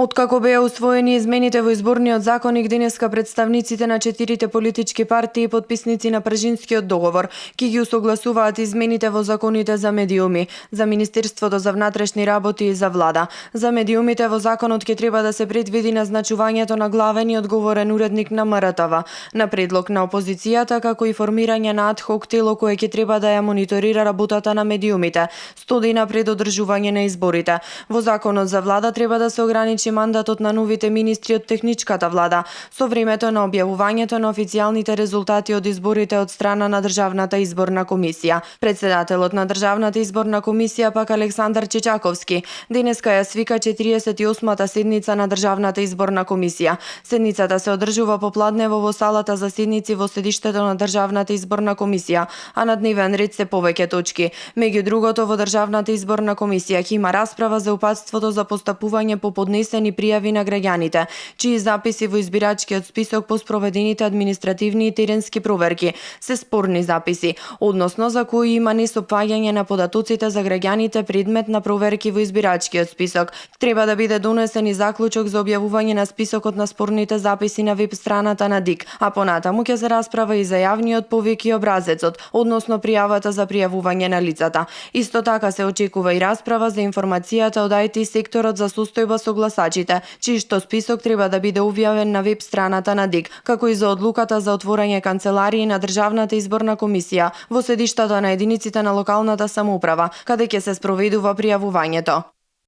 Откако беа усвоени измените во изборниот законник, денеска представниците на 4 политички партии и потписници на Пржинскиот договор ќе ги усогласуваат измените во законите за медиуми, за Министерството за внатрешни работи и за влада. За медиумите во законот ќе треба да се предвиди назначувањето на главен и одговорен уредник на МРТВ, на предлог на опозицијата, како и формирање на адхок тело кое ќе треба да ја мониторира работата на медиумите 100 дена пред одржување на изборите. Во законот за влада треба да се ограничи мандатот на новите министри од техничката влада со времето на објавувањето на официјалните резултати од изборите од страна на Државната изборна комисија. Председателот на Државната изборна комисија пак Александар Чечаковски денеска ја свика 48-та седница на Државната изборна комисија. Седницата се одржува попладнево во салата за седници во седиштето на Државната изборна комисија, а на дневен ред се повеќе точки. Меѓу другото, во Државната изборна комисија ќе има расправа за упатството за постапување по поднесени пријави на граѓаните, чии записи во избирачкиот список по спроведените административни и теренски проверки се спорни записи, односно за кои има несопаѓање на податоците за граѓаните предмет на проверки во избирачкиот список. Треба да биде донесен и заклучок за објавување на списокот на спорните записи на веб страната на ДИК, а понатаму ќе се расправа и за јавниот повик и образецот, односно пријавата за пријавување на лицата. Исто така се очекува и расправа за информацијата од IT секторот за состојба со гласачите, чиј што список треба да биде објавен на веб страната на ДИК, како и за одлуката за отворање канцеларии на Државната изборна комисија во седиштата на единиците на локалната самоуправа, каде ќе се спроведува пријавувањето.